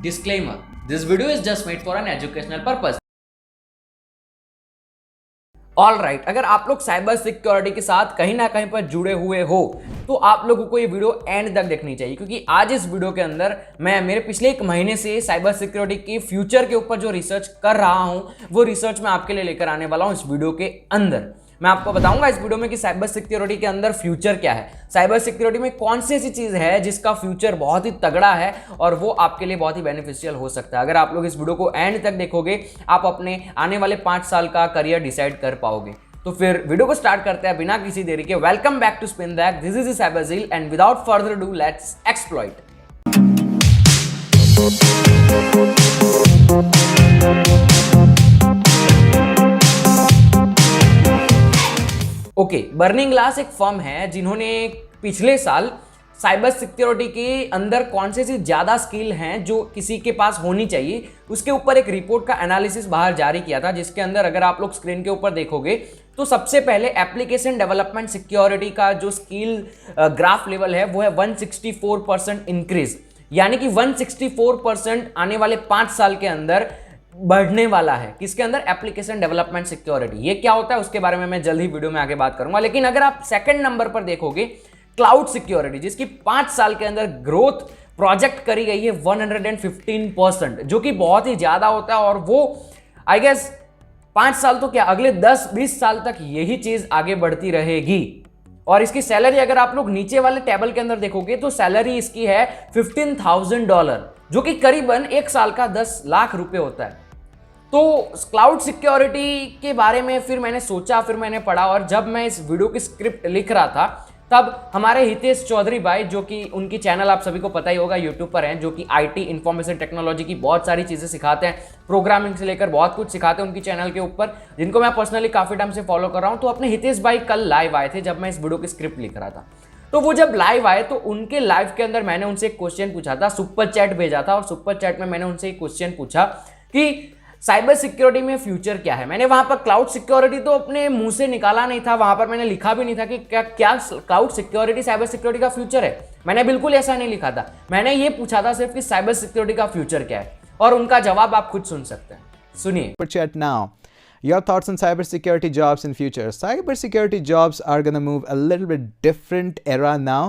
Disclaimer: This video is just made for an educational purpose. All right, अगर आप लोग cyber security के साथ कहीं ना कहीं पर जुड़े हुए हो तो आप लोगों को ये वीडियो एंड तक देखनी चाहिए, क्योंकि आज इस वीडियो के अंदर मैं मेरे पिछले 1 महीने से साइबर सिक्योरिटी के फ्यूचर के ऊपर जो रिसर्च कर रहा हूं वो रिसर्च मैं आपके लिए लेकर आने वाला हूं इस वीडियो के अंदर। मैं आपको बताऊंगा इस वीडियो में कि साइबर सिक्योरिटी के अंदर फ्यूचर क्या है, साइबर सिक्योरिटी में कौन सी ऐसी चीज है जिसका फ्यूचर बहुत ही तगड़ा है और वो आपके लिए बहुत ही बेनिफिशियल हो सकता है। अगर आप लोग इस वीडियो को एंड तक देखोगे आप अपने आने वाले 5 साल का करियर डिसाइड कर पाओगे। तो फिर वीडियो को स्टार्ट करते हैं बिना किसी देरी के। Welcome back to spin that, this is Cyberzeal and without further do let's exploit. Okay, Burning Glass एक फर्म है जिन्होंने पिछले साल साइबर सिक्योरिटी के अंदर कौन से ज़्यादा स्किल हैं जो किसी के पास होनी चाहिए उसके ऊपर एक रिपोर्ट का एनालिसिस बाहर जारी किया था, जिसके अंदर अगर आप लोग स्क्रीन के ऊपर देखोगे तो सबसे पहले एप्लीकेशन डेवलपमेंट सिक्योरिटी का जो स्किल ग्राफ लेवल है वो है 164% इंक्रीज, यानी कि 164% आने वाले 5 साल के अंदर बढ़ने वाला है। किसके अंदर? Application development security. ये क्या होता है उसके बारे में मैं जल्द ही वीडियो में आगे बात करूंगा। लेकिन अगर आप सेकंड नंबर पर देखोगे क्लाउड सिक्योरिटी, जिसकी 5 साल के अंदर ग्रोथ प्रोजेक्ट करी गई है 115%, जो कि बहुत ही ज्यादा होता है और वो आई गेस 5 साल तो क्या अगले 10-20 साल तक यही चीज आगे बढ़ती रहेगी। और इसकी सैलरी अगर आप लोग नीचे वाले टेबल के अंदर देखोगे तो सैलरी इसकी है $15,000, जो कि करीबन 1 साल का 10 लाख रुपए होता है। तो क्लाउड सिक्योरिटी के बारे में फिर मैंने सोचा, फिर मैंने पढ़ा, और जब मैं इस वीडियो की स्क्रिप्ट लिख रहा था तब हमारे हितेश चौधरी भाई, जो कि उनकी चैनल आप सभी को पता ही होगा यूट्यूब पर हैं, जो कि आईटी इंफॉर्मेशन टेक्नोलॉजी की बहुत सारी चीज़ें सिखाते हैं, प्रोग्रामिंग से लेकर बहुत कुछ सिखाते हैं उनकी चैनल के ऊपर, जिनको मैं पर्सनली काफ़ी टाइम से फॉलो कर रहा हूँ। तो अपने हितेश भाई कल लाइव आए थे जब मैं इस वीडियो की स्क्रिप्ट लिख रहा था। तो वो जब लाइव आए तो उनके लाइव के अंदर मैंने उनसे एक क्वेश्चन पूछा था, सुपर चैट भेजा था, और सुपर चैट में मैंने उनसे एक क्वेश्चन पूछा कि साइबर सिक्योरिटी में फ्यूचर क्या है। मैंने वहां पर क्लाउड सिक्योरिटी तो अपने मुंह से निकाला नहीं था, वहां पर मैंने लिखा भी नहीं था कि क्या क्लाउड सिक्योरिटी साइबर सिक्योरिटी का फ्यूचर है। मैंने बिल्कुल ऐसा नहीं लिखा था, मैंने ये पूछा था सिर्फ कि साइबर सिक्योरिटी का फ्यूचर क्या है, और उनका जवाब आप खुद सुन सकते हैं। सुनिए। Chat now. Your thoughts on cybersecurity jobs in future? Cybersecurity jobs are gonna move a little bit different era now.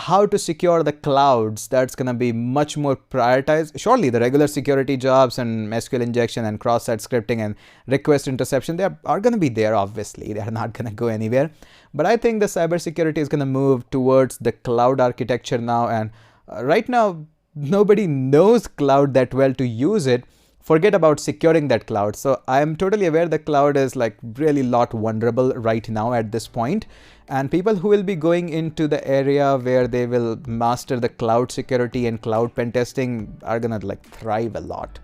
How to secure the clouds, that's gonna be much more prioritized. Surely the regular security jobs and SQL injection and cross-site scripting and request interception, they are gonna be there, obviously. They are not gonna go anywhere. But I think the cybersecurity is gonna move towards the cloud architecture now, and right now nobody knows cloud that well to use it. Forget about securing that cloud. So I am totally aware the cloud is like really lot vulnerable right now at this point, and people who will be going into the area where they will master the cloud security and cloud pen testing are gonna like thrive a lot.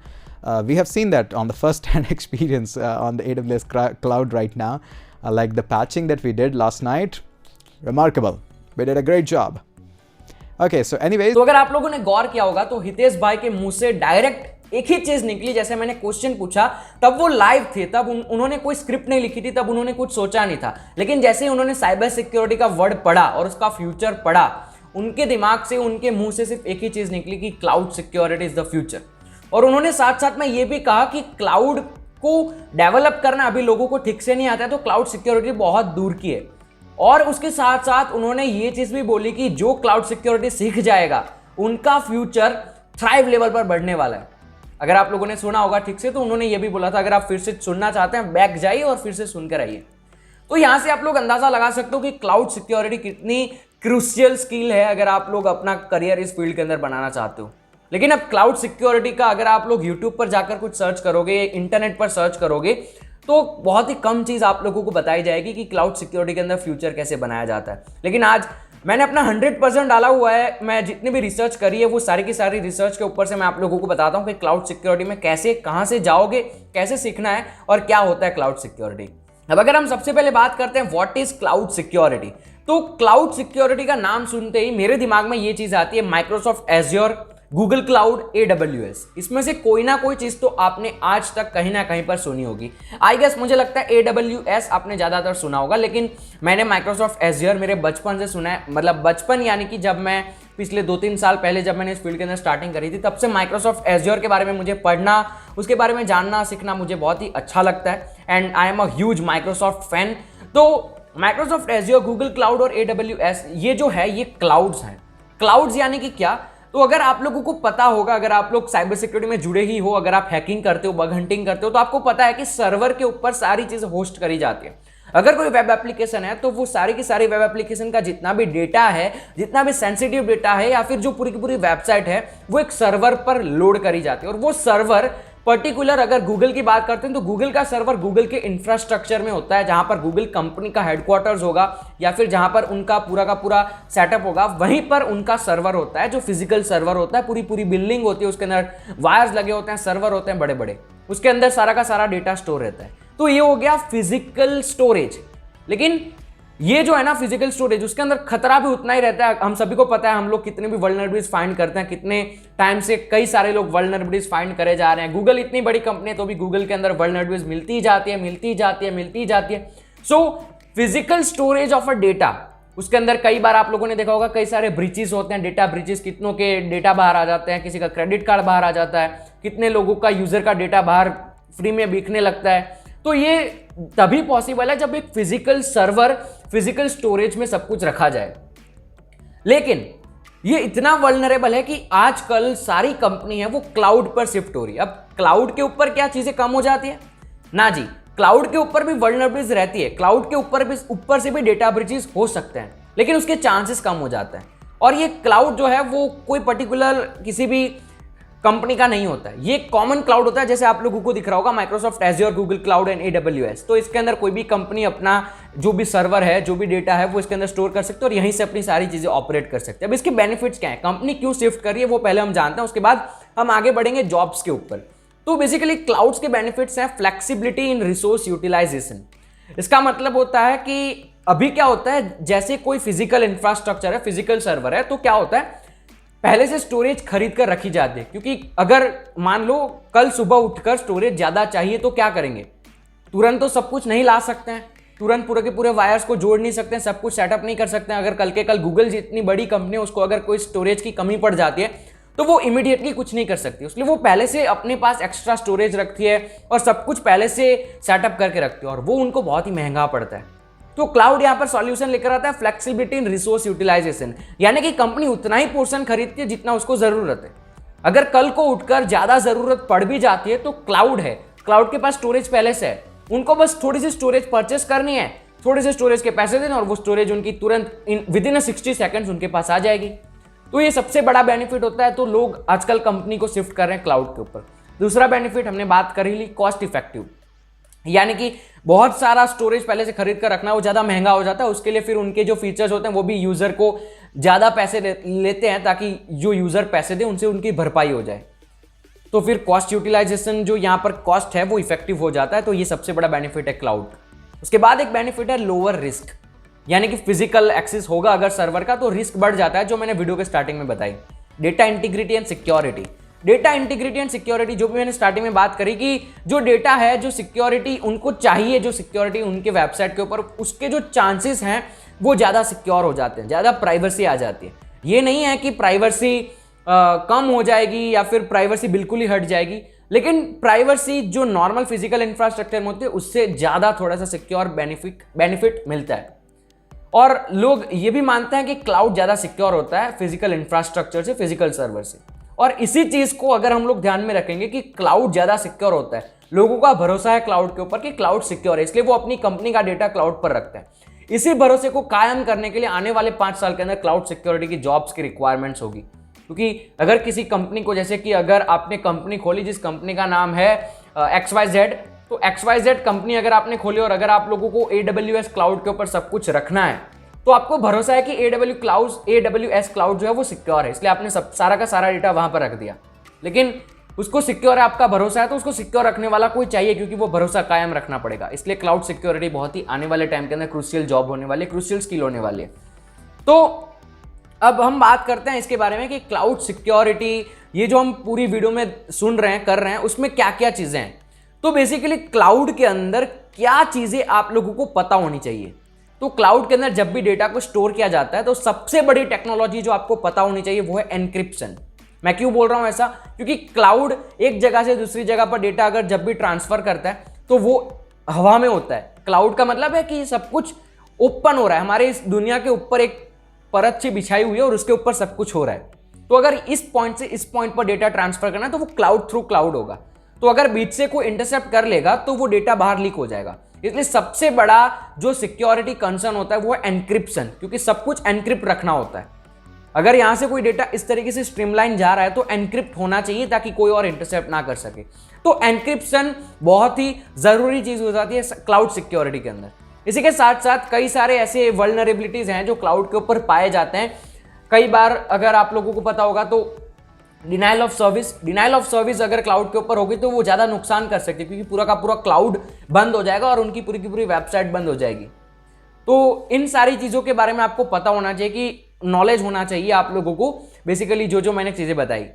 We have seen that on the first-hand experience on the AWS cloud right now, like the patching that we did last night. Remarkable. We did a great job. Okay, so anyways, तो अगर आप लोगों ने गौर किया होगा तो हितेश भाई के मुंह से डायरेक्ट एक ही चीज निकली। जैसे मैंने क्वेश्चन पूछा तब वो लाइव थे, तब उन्होंने कोई स्क्रिप्ट नहीं लिखी थी, तब उन्होंने कुछ सोचा नहीं था, लेकिन जैसे ही उन्होंने साइबर सिक्योरिटी का वर्ड पढ़ा और उसका फ्यूचर पढ़ा, उनके दिमाग से, उनके मुंह से सिर्फ एक ही चीज निकली कि cloud security is the future. और उन्होंने साथ साथ में ये भी कहा कि क्लाउड को डेवलप करना अभी लोगों को ठीक से नहीं आता है, तो क्लाउड सिक्योरिटी बहुत दूर की है। और उसके साथ साथ उन्होंने ये चीज भी बोली कि जो क्लाउड सिक्योरिटी सीख जाएगा उनका फ्यूचर थ्राइव लेवल पर बढ़ने वाला है। अगर आप लोगों ने सुना होगा ठीक से तो उन्होंने ये भी बोला था, अगर आप फिर से सुनना चाहते हैं बैक जाइए और फिर से सुनकर आइए। तो यहां से आप लोग अंदाजा लगा सकते हो कि क्लाउड सिक्योरिटी कितनी क्रूशियल स्किल है अगर आप लोग अपना करियर इस फील्ड के अंदर बनाना चाहते हो। लेकिन अब क्लाउड सिक्योरिटी का अगर आप लोग यूट्यूब पर जाकर कुछ सर्च करोगे, इंटरनेट पर सर्च करोगे, तो बहुत ही कम चीज आप लोगों को बताई जाएगी कि क्लाउड सिक्योरिटी के अंदर फ्यूचर कैसे बनाया जाता है। लेकिन आज मैंने अपना 100% डाला हुआ है। मैं जितनी भी रिसर्च करी है वो सारी की सारी रिसर्च के ऊपर से मैं आप लोगों को बताता हूं कि क्लाउड सिक्योरिटी में कैसे, कहां से जाओगे, कैसे सीखना है और क्या होता है क्लाउड सिक्योरिटी। अब अगर हम सबसे पहले बात करते हैं व्हाट इज क्लाउड सिक्योरिटी, तो क्लाउड सिक्योरिटी का नाम सुनते ही मेरे दिमाग में ये चीज आती है Microsoft azure, Google cloud, AWS, इसमें से कोई ना कोई चीज तो आपने आज तक कहीं ना कहीं पर सुनी होगी। आई गेस मुझे लगता है AWS आपने ज्यादातर सुना होगा, लेकिन मैंने माइक्रोसॉफ्ट एज्योर मेरे बचपन से सुना है, मतलब बचपन यानी कि जब मैं पिछले 2-3 साल पहले जब मैंने इस फील्ड के अंदर स्टार्टिंग करी थी, तब से माइक्रोसॉफ्ट एज्योर के बारे में मुझे पढ़ना, उसके बारे में जानना सीखना मुझे बहुत ही अच्छा लगता है, and I am a huge Microsoft fan. तो माइक्रोसॉफ्ट एज्योर, गूगल क्लाउड और AWS ये जो है ये क्लाउड्स हैं। क्लाउड्स यानी कि क्या, तो अगर आप लोगों को पता होगा, अगर आप लोग साइबर सिक्योरिटी में जुड़े ही हो, अगर आप हैकिंग करते हो, बग हंटिंग करते हो, तो आपको पता है कि सर्वर के ऊपर सारी चीजें होस्ट करी जाती है। अगर कोई वेब एप्लीकेशन है तो वो सारी की सारी वेब एप्लीकेशन का जितना भी डेटा है, जितना भी सेंसिटिव डेटा है, या फिर जो पूरी की पूरी वेबसाइट है, वो एक सर्वर पर लोड करी जाती है। और वो सर्वर पर्टिकुलर अगर गूगल की बात करते हैं तो गूगल का सर्वर गूगल के इंफ्रास्ट्रक्चर में होता है, जहां पर गूगल कंपनी का हेडक्वार्टर्स होगा या फिर जहां पर उनका पूरा का पूरा सेटअप होगा, वहीं पर उनका सर्वर होता है, जो फिजिकल सर्वर होता है। पूरी पूरी बिल्डिंग होती है, उसके अंदर वायर्स लगे होते हैं, सर्वर होते हैं बड़े बड़े, उसके अंदर सारा का सारा डेटा स्टोर रहता है। तो ये हो गया फिजिकल स्टोरेज। लेकिन ये जो है ना फिजिकल स्टोरेज, उसके अंदर खतरा भी उतना ही रहता है। हम सभी को पता है, हम लोग कितने भी वल्नरेबिलिटीज फाइंड करते हैं, कितने टाइम से कई सारे लोग वल्नरेबिलिटीज फाइंड करे जा रहे हैं। गूगल इतनी बड़ी कंपनी है तो भी गूगल के अंदर वल्नरेबिलिटीज मिलती ही जाती है, मिलती ही जाती है, मिलती ही जाती है। So physical storage of a data, उसके अंदर कई बार आप लोगों ने देखा होगा कई सारे ब्रीचेस होते हैं, डेटा ब्रीचेस, कितनों के डेटा बाहर आ जाते हैं, किसी का क्रेडिट कार्ड बाहर आ जाता है, कितने लोगों का यूजर का डेटा बाहर फ्री में बिकने लगता है। तो ये तभी पॉसिबल है जब एक फिजिकल सर्वर, फिजिकल स्टोरेज में सब कुछ रखा जाए। लेकिन ये इतना वल्नरेबल है कि आजकल सारी कंपनी है वो क्लाउड पर शिफ्ट हो रही है। अब क्लाउड के ऊपर क्या चीजें कम हो जाती है ना जी, क्लाउड के ऊपर भी वल्नरेबिलिटीज रहती है, क्लाउड के ऊपर से भी डेटा ब्रीचेस हो सकते हैं, लेकिन उसके चांसेस कम हो जाते हैं। और ये क्लाउड जो है वो कोई पर्टिकुलर किसी भी कंपनी का नहीं होता है, ये कॉमन क्लाउड होता है। जैसे आप लोगों को दिख रहा होगा Microsoft azure, Google cloud and AWS। तो इसके अंदर कोई भी कंपनी अपना जो भी सर्वर है, जो भी डेटा है, वो इसके अंदर स्टोर कर सकते हैं और यहीं से अपनी सारी चीजें ऑपरेट कर सकते हैं। अब इसके बेनिफिट्स क्या है, कंपनी क्यों शिफ्ट कर रही है, वो पहले हम जानते हैं, उसके बाद हम आगे बढ़ेंगे जॉब्स के ऊपर। तो बेसिकली क्लाउड्स के बेनिफिट्स हैं फ्लेक्सिबिलिटी इन रिसोर्स यूटिलाइजेशन। इसका मतलब होता है कि अभी क्या होता है, जैसे कोई फिजिकल इंफ्रास्ट्रक्चर है, फिजिकल सर्वर है, तो क्या होता है, पहले से स्टोरेज खरीद कर रखी जाती है। क्योंकि अगर मान लो कल सुबह उठकर स्टोरेज ज्यादा चाहिए तो क्या करेंगे, तुरंत तो सब कुछ नहीं ला सकते हैं, तुरंत पूरे के पूरे वायर्स को जोड़ नहीं सकते हैं, सब कुछ सेटअप नहीं कर सकते हैं। अगर कल के कल गूगल जितनी बड़ी कंपनी है उसको अगर कोई स्टोरेज की कमी पड़ जाती है तो वो इमीडिएटली कुछ नहीं कर सकती, इसलिए वो पहले से अपने पास एक्स्ट्रा स्टोरेज रखती है और सब कुछ पहले से सेटअप करके रखती है, और वो उनको बहुत ही महंगा पड़ता है। तो क्लाउड यहां पर सॉल्यूशन लेकर आता है फ्लेक्सिबिलिटी इन रिसोर्स यूटिलाइजेशन, यानी कि कंपनी उतना ही पोर्शन खरीदती है जितना उसको जरूरत है। अगर कल को उठकर ज्यादा जरूरत पड़ भी जाती है तो क्लाउड है, क्लाउड के पास स्टोरेज पहले से है, उनको बस थोड़ी सी स्टोरेज परचेस करनी है, थोड़े से स्टोरेज के पैसे देना और वो स्टोरेज उनकी तुरंत विद इन 60 सेकंड्स उनके पास आ जाएगी। तो ये सबसे बड़ा बेनिफिट होता है। तो लोग आजकल कंपनी को शिफ्ट कर रहे हैं क्लाउड के ऊपर। दूसरा बेनिफिट हमने बात कर ही ली, कॉस्ट इफेक्टिव, यानी कि बहुत सारा स्टोरेज पहले से खरीद कर रखना वो ज्यादा महंगा हो जाता है, उसके लिए फिर उनके जो फीचर्स होते हैं वो भी यूजर को ज्यादा पैसे लेते हैं, ताकि जो यूजर पैसे दे उनसे उनकी भरपाई हो जाए। तो फिर कॉस्ट यूटिलाइजेशन जो यहाँ पर कॉस्ट है वो इफेक्टिव हो जाता है। तो ये सबसे बड़ा बेनिफिट है क्लाउड। उसके बाद एक बेनिफिट है लोअर रिस्क, यानी कि फिजिकल एक्सेस होगा अगर सर्वर का तो रिस्क बढ़ जाता है, जो मैंने वीडियो के स्टार्टिंग में बताई। Data integrity and security, data integrity and security जो भी मैंने स्टार्टिंग में बात करी कि जो डेटा है, जो सिक्योरिटी उनको चाहिए, जो सिक्योरिटी उनके वेबसाइट के ऊपर, उसके जो चांसेस हैं वो ज़्यादा सिक्योर हो जाते हैं, ज़्यादा प्राइवेसी आ जाती है। ये नहीं है कि प्राइवेसी कम हो जाएगी या फिर प्राइवेसी बिल्कुल ही हट जाएगी, लेकिन प्राइवेसी जो नॉर्मल फिजिकल इंफ्रास्ट्रक्चर में होती है उससे ज़्यादा थोड़ा सा सिक्योर बेनिफिट मिलता है। और लोग ये भी मानते हैं कि क्लाउड ज़्यादा सिक्योर होता है फिजिकल इंफ्रास्ट्रक्चर से, फिजिकल सर्वर से। और इसी चीज को अगर हम लोग ध्यान में रखेंगे कि क्लाउड ज्यादा सिक्योर होता है, लोगों का भरोसा है क्लाउड के ऊपर कि क्लाउड सिक्योर है, इसलिए वो अपनी कंपनी का डेटा क्लाउड पर रखते हैं। इसी भरोसे को कायम करने के लिए आने वाले 5 साल के अंदर क्लाउड सिक्योरिटी की जॉब्स की रिक्वायरमेंट्स होगी। क्योंकि अगर किसी कंपनी को, जैसे कि अगर आपने कंपनी खोली जिस कंपनी का नाम है XYZ, तो XYZ कंपनी अगर आपने खोली और अगर आप लोगों को AWS क्लाउड के ऊपर सब कुछ रखना है तो आपको भरोसा है कि AWS क्लाउड जो है वो सिक्योर है, इसलिए आपने सारा का सारा डेटा वहां पर रख दिया। लेकिन उसको सिक्योर है, आपका भरोसा है, तो उसको सिक्योर रखने वाला कोई चाहिए, क्योंकि वो भरोसा कायम रखना पड़ेगा। इसलिए क्लाउड सिक्योरिटी बहुत ही आने वाले टाइम के अंदर क्रूशियल जॉब होने वाली है, क्रूशियल स्किल होने वाली है। तो अब हम बात करते हैं इसके बारे में कि क्लाउड सिक्योरिटी ये जो हम पूरी वीडियो में सुन रहे हैं, कर रहे हैं, उसमें क्या क्या चीजें हैं। तो बेसिकली क्लाउड के अंदर क्या चीजें आप लोगों को पता होनी चाहिए। तो क्लाउड के अंदर जब भी डेटा को स्टोर किया जाता है तो सबसे बड़ी टेक्नोलॉजी जो आपको पता होनी चाहिए वो है एनक्रिप्शन। मैं क्यों बोल रहा हूं ऐसा, क्योंकि क्लाउड एक जगह से दूसरी जगह पर डेटा अगर जब भी ट्रांसफर करता है तो वो हवा में होता है। क्लाउड का मतलब है कि सब कुछ ओपन हो रहा है, हमारे इस दुनिया के ऊपर एक परत सी बिछाई हुई है और उसके ऊपर सब कुछ हो रहा है। तो अगर इस पॉइंट से इस पॉइंट पर डेटा ट्रांसफर करना है तो वो क्लाउड थ्रू क्लाउड होगा। तो अगर बीच से कोई इंटरसेप्ट कर लेगा तो वो डेटा बाहर लीक हो जाएगा। इसलिए सबसे बड़ा जो सिक्योरिटी कंसर्न होता है वो है एनक्रिप्शन, क्योंकि सब कुछ एनक्रिप्ट रखना होता है। अगर यहां से कोई डेटा इस तरीके से स्ट्रीमलाइन जा रहा है तो एनक्रिप्ट होना चाहिए ताकि कोई और इंटरसेप्ट ना कर सके। तो एनक्रिप्शन बहुत ही जरूरी चीज हो जाती है क्लाउड सिक्योरिटी के अंदर। इसी के साथ साथ कई सारे ऐसे वल्नरेबिलिटीज हैं जो क्लाउड के ऊपर पाए जाते हैं। कई बार अगर आप लोगों को पता होगा तो डिनाइल ऑफ सर्विस अगर क्लाउड के ऊपर होगी तो वो ज्यादा नुकसान कर सकती है, क्योंकि पूरा का पूरा क्लाउड बंद हो जाएगा और उनकी पूरी की पूरी वेबसाइट बंद हो जाएगी। तो इन सारी चीजों के बारे में आपको पता होना चाहिए, कि नॉलेज होना चाहिए आप लोगों को, बेसिकली जो मैंने चीजें बताई।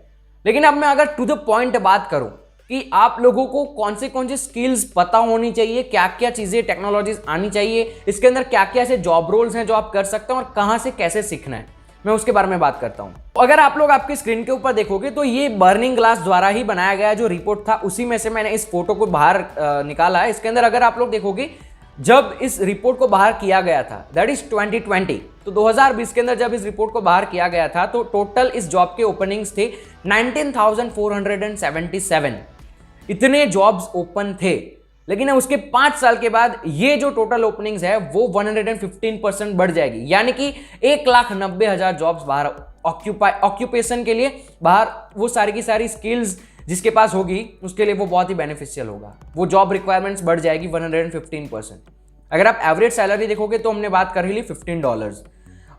लेकिन अब मैं अगर टू द पॉइंट बात करूं कि आप लोगों को कौन से स्किल्स पता होनी चाहिए, क्या क्या चीजें टेक्नोलॉजीज आनी चाहिए, इसके अंदर क्या क्या ऐसे जॉब रोल्स हैं जो आप कर सकते हैं और कहां से कैसे सीखना है, मैं उसके बारे में बात करता हूं। अगर आप लोग आपकी स्क्रीन के ऊपर देखोगे तो ये बर्निंग ग्लास द्वारा ही बनाया गया जो रिपोर्ट था उसी में से मैंने इस फोटो को बाहर निकाला है। इसके अंदर अगर आप लोग देखोगे जब इस रिपोर्ट को बाहर किया गया था, दैट इज 2020, तो 2020 के अंदर जब इस रिपोर्ट को बाहर किया गया था तो टोटल इस जॉब के ओपनिंग्स थे 19,477। इतने जॉब्स ओपन थे। लेकिन उसके 5 साल के बाद ये जो टोटल ओपनिंग्स है वो 115% बढ़ जाएगी, यानी कि 1,90,000 जॉब्स बाहर ऑक्यूपेशन के लिए बाहर, वो सारी की सारी स्किल्स जिसके पास होगी उसके लिए वो बहुत ही बेनिफिशियल होगा। वो जॉब रिक्वायरमेंट्स बढ़ जाएगी 115%। अगर आप एवरेज सैलरी देखोगे तो हमने बात कर ली $15।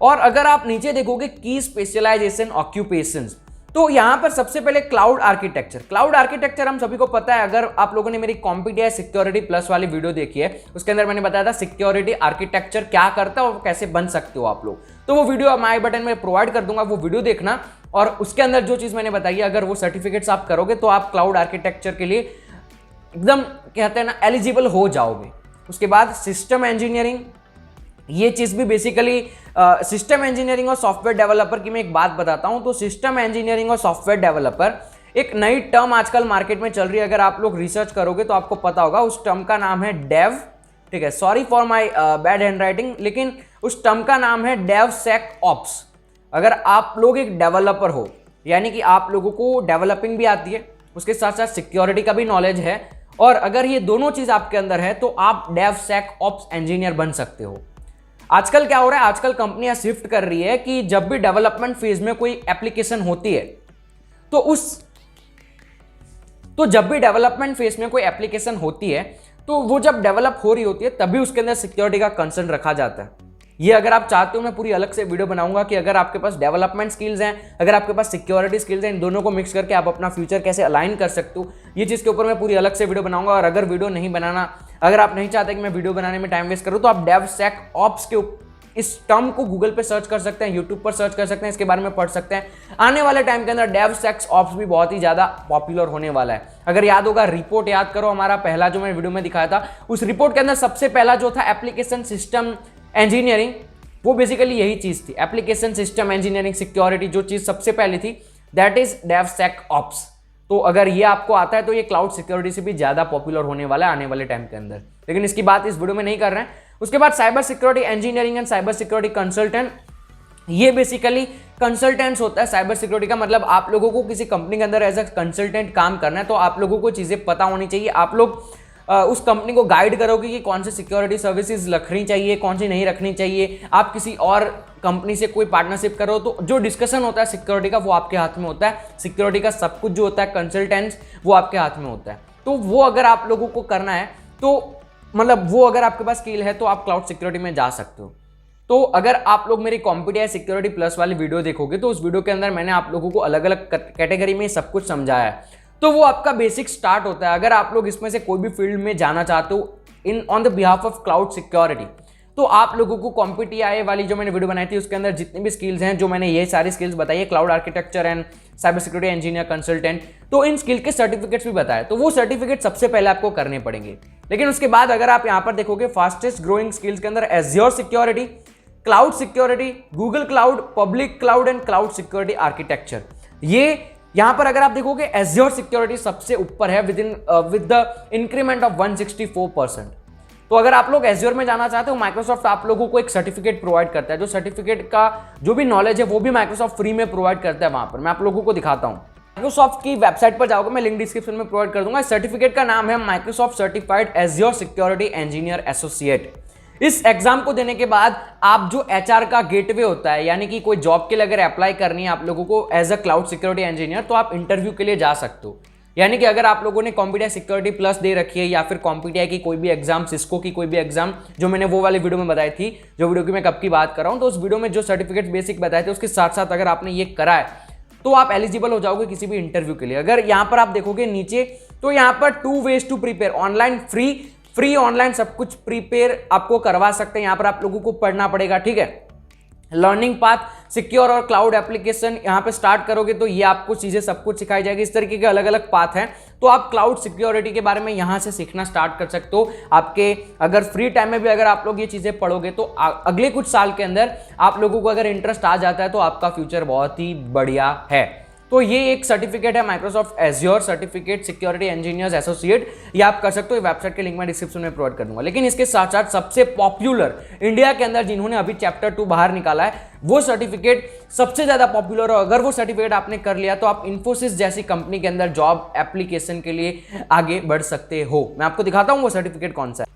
और अगर आप नीचे देखोगे की स्पेशलाइजेशन ऑक्यूपेशंस, तो यहां पर सबसे पहले क्लाउड आर्किटेक्चर हम सभी को पता है। अगर आप लोगों ने मेरी कॉम्पिटिया सिक्योरिटी प्लस वाली वीडियो देखी है उसके अंदर मैंने बताया था सिक्योरिटी आर्किटेक्चर क्या करता है और कैसे बन सकते हो आप लोग। तो वो वीडियो मैं आई बटन में प्रोवाइड कर दूंगा, वो वीडियो देखना। और उसके अंदर जो चीज मैंने बताई है अगर वो सर्टिफिकेट्स आप करोगे तो आप क्लाउड आर्किटेक्चर के लिए एकदम कहते हैं ना एलिजिबल हो जाओगे। उसके बाद सिस्टम इंजीनियरिंग, ये चीज भी बेसिकली सिस्टम इंजीनियरिंग और सॉफ्टवेयर डेवलपर की मैं एक बात बताता हूं। तो सिस्टम इंजीनियरिंग और सॉफ्टवेयर डेवलपर एक नई टर्म आजकल मार्केट में चल रही है। अगर आप लोग रिसर्च करोगे तो आपको पता होगा, उस टर्म का नाम है डेव। ठीक है, sorry for my bad hand writing, लेकिन उस टर्म का नाम है डेव सेक ऑप्स। अगर आप लोग एक डेवलपर हो, यानी कि आप लोगों को डेवलपिंग भी आती है, उसके साथ साथ सिक्योरिटी का भी नॉलेज है, और अगर ये दोनों चीज आपके अंदर है तो आप डेव सेक ऑप्स इंजीनियर बन सकते हो। आजकल क्या हो रहा है, आजकल कंपनियां शिफ्ट कर रही है कि जब भी डेवलपमेंट फेज में कोई एप्लीकेशन होती है तो जब भी डेवलपमेंट फेज में कोई एप्लीकेशन होती है तो वो जब डेवलप हो रही होती है तभी उसके अंदर सिक्योरिटी का कंसर्न रखा जाता है। ये अगर आप चाहते हो मैं पूरी अलग से वीडियो बनाऊंगा कि अगर आपके पास डेवलपमेंट स्किल्स हैं, अगर आपके पास सिक्योरिटी स्किल्स हैं, इन दोनों को मिक्स करके आप अपना फ्यूचर कैसे अलाइन कर सकते हो, ये चीज़ के ऊपर मैं पूरी अलग से वीडियो बनाऊंगा। और अगर वीडियो नहीं बनाना, अगर आप नहीं चाहते कि मैं वीडियो बनाने में टाइम वेस्ट करूँ तो आप डेव सेक ऑप्स के इस टर्म को गूगल पे सर्च कर सकते हैं, यूट्यूब पर सर्च कर सकते हैं, इसके बारे में पढ़ सकते हैं। आने वाले टाइम के अंदर डेव सेक्स ऑप्स भी बहुत ही ज्यादा पॉपुलर होने वाला है। अगर याद होगा, रिपोर्ट याद करो, हमारा पहला जो मैंने वीडियो में दिखाया था, उस रिपोर्ट के अंदर सबसे पहला जो था एप्लीकेशन सिस्टम इंजीनियरिंग, वो बेसिकली यही चीज थी। एप्लीकेशन सिस्टम इंजीनियरिंग सिक्योरिटी जो चीज सबसे पहली थी, that is DevSecOps. तो अगर ये आपको आता है तो ये क्लाउड सिक्योरिटी से भी ज्यादा पॉपुलर होने वाला है आने वाले टाइम के अंदर, लेकिन इसकी बात इस वीडियो में नहीं कर रहे हैं। उसके बाद cyber security engineering and cyber security consultant, ये बेसिकली कंसल्टेंट्स होता है। साइबर सिक्योरिटी का मतलब आप लोगों को किसी कंपनी के अंदर एज अ कंसल्टेंट काम करना है, तो आप लोगों को चीजें पता होनी चाहिए। आप लोग उस कंपनी को गाइड करोगे कि कौन सी सिक्योरिटी सर्विसेज रखनी चाहिए, कौन सी नहीं रखनी चाहिए। आप किसी और कंपनी से कोई पार्टनरशिप करो तो जो डिस्कशन होता है सिक्योरिटी का वो आपके हाथ में होता है। सिक्योरिटी का सब कुछ जो होता है, कंसल्टेंट्स, वो आपके हाथ में होता है। तो वो अगर आप लोगों को करना है तो मतलब वो अगर आपके पास स्किल है तो आप क्लाउड सिक्योरिटी में जा सकते हो। तो अगर आप लोग मेरी कॉम्पिटिया सिक्योरिटी प्लस वाली वीडियो देखोगे तो उस वीडियो के अंदर मैंने आप लोगों को अलग अलग कैटेगरी में सब कुछ समझाया है। तो वो आपका बेसिक स्टार्ट होता है। अगर आप लोग इसमें से कोई भी फील्ड में जाना चाहते हो in on the behalf of cloud security, तो आप लोगों को कॉम्पिटिया वाली जो मैंने वीडियो बनाई थी उसके अंदर जितनी भी स्किल्स हैं, जो मैंने ये सारी स्किल्स बताई है, cloud architecture and cyber security engineer, consultant, तो इन स्किल के सर्टिफिकेट्स भी बताए, तो वो सर्टिफिकेट सबसे पहले आपको करने पड़ेंगे। लेकिन उसके बाद अगर आप यहाँ पर देखोगे फास्टेस्ट ग्रोइंग स्किल्स के अंदर azure security, cloud security, Google cloud, public cloud and cloud security architecture, ये यहां पर अगर आप देखोगे एज्योर सिक्योरिटी सबसे ऊपर है विद द इंक्रीमेंट ऑफ 164%। तो अगर आप लोग एज्योर में जाना चाहते हो, माइक्रोसॉफ्ट आप लोगों को एक सर्टिफिकेट प्रोवाइड करता है, जो सर्टिफिकेट का जो भी नॉलेज है वो भी माइक्रोसॉफ्ट फ्री में प्रोवाइड करता है। वहां पर मैं आप लोगों को दिखाता हूं, माइक्रोसॉफ्ट की वेबसाइट पर जाओगे, मैं लिंक डिस्क्रिप्शन में प्रोवाइड कर दूंगा। इस सर्टिफिकेट का नाम है Microsoft certified azure security engineer associate. इस एग्जाम को देने के बाद आप जो एचआर का गेटवे होता है, यानी कि कोई जॉब के लिए अगर अप्लाई करनी है आप लोगों को as a cloud security engineer, तो आप इंटरव्यू के लिए जा सकते हो। यानी कि अगर आप लोगों ने कॉम्पिटिया सिक्योरिटी प्लस दे रखी है या फिर कॉम्पिटिया की कोई भी एग्जाम, सिस्को की कोई भी एग्जाम, जो मैंने वो वाली वीडियो में बताई थी, जो वीडियो की मैं कब की बात कर रहा हूं, तो उस वीडियो में जो सर्टिफिकेट बेसिक बताए थे उसके साथ साथ अगर आपने ये करा है तो आप एलिजिबल हो जाओगे किसी भी इंटरव्यू के लिए। अगर यहां पर आप देखोगे नीचे, तो यहां पर 2 ways to prepare, online free online सब कुछ प्रिपेयर आपको करवा सकते हैं। यहां पर आप लोगों को पढ़ना पड़ेगा, ठीक है। लर्निंग पाथ, सिक्योर और क्लाउड एप्लीकेशन, यहां पे स्टार्ट करोगे तो ये आपको चीजें सब कुछ सिखाई जाएगी। इस तरीके के अलग अलग पाथ हैं, तो आप क्लाउड सिक्योरिटी के बारे में यहां से सीखना स्टार्ट कर सकते हो। आपके अगर फ्री टाइम में भी अगर आप लोग ये चीजें पढ़ोगे तो अगले कुछ साल के अंदर आप लोगों को अगर इंटरेस्ट आ जाता है तो आपका फ्यूचर बहुत ही बढ़िया है। तो ये एक सर्टिफिकेट है Microsoft azure certificate security engineers associate, ये आप कर सकते हो। वेबसाइट के लिंक मैं डिस्क्रिप्शन में प्रोवाइड कर दूंगा। लेकिन इसके साथ साथ सबसे पॉपुलर इंडिया के अंदर जिन्होंने अभी चैप्टर 2 बाहर निकाला है, वो सर्टिफिकेट सबसे ज्यादा पॉपुलर है। अगर वो सर्टिफिकेट आपने कर लिया तो आप इन्फोसिस जैसी कंपनी के अंदर जॉब एप्लीकेशन के लिए आगे बढ़ सकते हो। मैं आपको दिखाता हूं वो सर्टिफिकेट कौन सा है।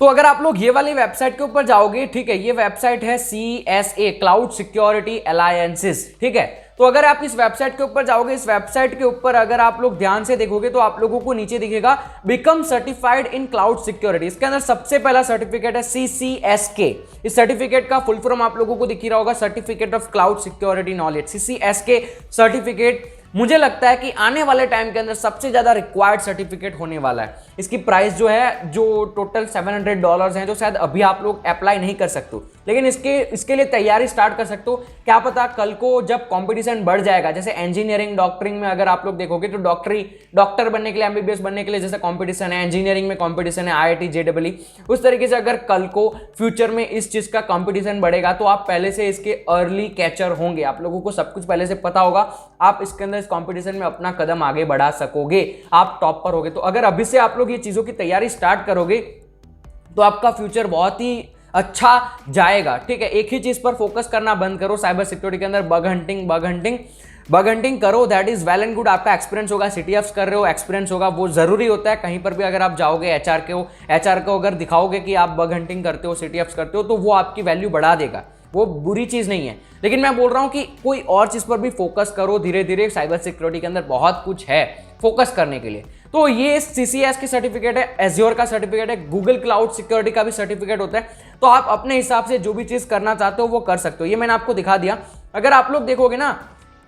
तो अगर आप लोग ये वाली वेबसाइट के ऊपर जाओगे, ठीक है, ये वेबसाइट है CSA क्लाउड सिक्योरिटी अलायंसेस, ठीक है। तो अगर आप इस वेबसाइट के ऊपर जाओगे, इस वेबसाइट के ऊपर अगर आप लोग ध्यान से देखोगे तो आप लोगों को नीचे दिखेगा बिकम सर्टिफाइड इन क्लाउड सिक्योरिटी। इसके अंदर सबसे पहला सर्टिफिकेट है CCSK। इस सर्टिफिकेट का फुल फॉर्म आप लोगों को दिख रहा होगा, certificate of cloud security knowledge. CCSK certificate मुझे लगता है कि आने वाले टाइम के अंदर सबसे ज्यादा रिक्वायर्ड सर्टिफिकेट होने वाला है। इसकी प्राइस जो है, जो टोटल $700 है, जो शायद अभी आप लोग अप्लाई नहीं कर सकते, लेकिन इसके लिए तैयारी स्टार्ट कर सकते हो। क्या पता कल को जब कंपटीशन बढ़ जाएगा, जैसे इंजीनियरिंग, डॉक्टरिंग में अगर आप लोग देखोगे तो डॉक्टर बनने के लिए, MBBS बनने के लिए जैसे कंपटीशन है, इंजीनियरिंग में कंपटीशन है, IIT JEE, उस तरीके से अगर कल को फ्यूचर में इस चीज का कंपटीशन बढ़ेगा तो आप पहले से इसके अर्ली कैचर होंगे, आप लोगों को सब कुछ पहले से पता होगा, आप इसके अंदर इस कंपटीशन में अपना कदम आगे बढ़ा सकोगे, आप टॉप पर होगे। तो अगर अभी से आप लोग ये चीजों की तैयारी स्टार्ट करोगे तो आपका फ्यूचर बहुत ही अच्छा जाएगा, ठीक है। एक ही चीज पर फोकस करना बंद करो साइबर सिक्योरिटी के अंदर, बग हंटिंग करो, that is well and good. आपका एक्सपीरियंस होगा, CTFs कर रहे हो, एक्सपीरियंस होगा, वो जरूरी होता है। कहीं पर भी अगर आप जाओगे, HR को अगर दिखाओगे कि आप बग हंटिंग करते हो, CTFs करते हो, तो वो आपकी वैल्यू बढ़ा देगा, वो बुरी चीज नहीं है। लेकिन मैं बोल रहा हूं कि कोई और चीज पर भी फोकस करो धीरे धीरे। साइबर सिक्योरिटी के अंदर बहुत कुछ है फोकस करने के लिए। तो ये CCS की सर्टिफिकेट है, एज्योर का सर्टिफिकेट है, गूगल क्लाउड सिक्योरिटी का भी सर्टिफिकेट होता है। तो आप अपने हिसाब से जो भी चीज करना चाहते हो वो कर सकते हो। ये मैंने आपको दिखा दिया। अगर आप लोग देखोगे ना,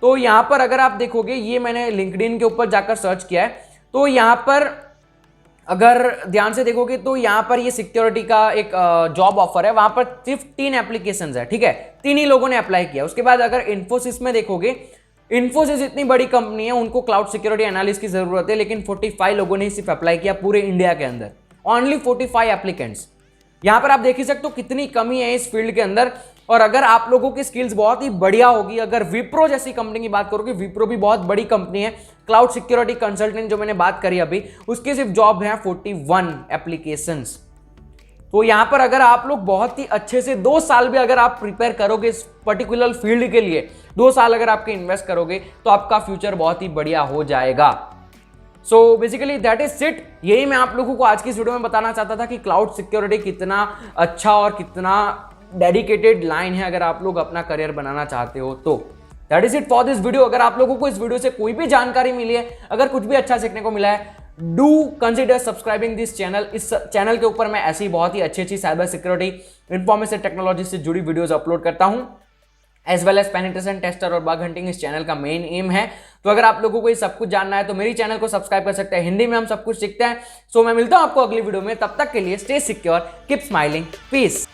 तो यहां पर अगर आप देखोगे, ये मैंने लिंक्डइन के ऊपर जाकर सर्च किया है, तो यहां पर अगर ध्यान से देखोगे तो यहां पर ये सिक्योरिटी का एक जॉब ऑफर है, वहां पर सिर्फ 3 एप्लीकेशंस है, ठीक है, 3 ही लोगों ने अप्लाई किया। उसके बाद अगर इन्फोसिस में देखोगे, इन्फोसिस इतनी बड़ी कंपनी है, उनको क्लाउड सिक्योरिटी एनालिस्ट की जरूरत है, लेकिन 45 लोगों ने सिर्फ अप्लाई किया पूरे इंडिया के अंदर, ओनली 45 एप्लीकेंट्स। यहां पर आप देख ही सकते हो कितनी कमी है इस फील्ड के अंदर। और अगर आप लोगों की स्किल्स बहुत ही बढ़िया होगी, अगर विप्रो जैसी कंपनी की बात करोगे, विप्रो भी बहुत बड़ी कंपनी है, क्लाउड सिक्योरिटी कंसल्टेंट जो मैंने बात करी अभी, उसकी सिर्फ जॉब है 41 एप्लीकेशंस। तो यहां पर अगर आप लोग बहुत ही अच्छे से 2 साल भी अगर आप प्रिपेयर करोगे इस पर्टिकुलर फील्ड के लिए, 2 साल अगर आपके इन्वेस्ट करोगे तो आपका फ्यूचर बहुत ही बढ़िया हो जाएगा। So basically that is it. यही मैं आप लोगों को आज की इस वीडियो में बताना चाहता था कि क्लाउड सिक्योरिटी कितना अच्छा और कितना डेडिकेटेड लाइन है अगर आप लोग अपना करियर बनाना चाहते हो तो। That is it for this video. अगर आप लोगों को इस वीडियो से कोई भी जानकारी मिली है, अगर कुछ भी अच्छा सीखने को मिला है, do consider subscribing this channel. इस चैनल के ऊपर मैं ऐसी बहुत ही अच्छी साइबर सिक्योरिटी इंफॉर्मेशन टेक्नोलॉजी से जुड़ी वीडियोस अपलोड करता हूं, as well as penetration tester और बग हंटिंग इस चैनल का मेन एम है। तो अगर आप लोगों को ये सब कुछ जानना है तो मेरी चैनल को सब्सक्राइब कर सकते हैं। हिंदी में हम सब कुछ सीखते हैं। सो मैं मिलता हूं आपको अगली वीडियो में, तब तक के लिए stay secure, keep smiling, piece.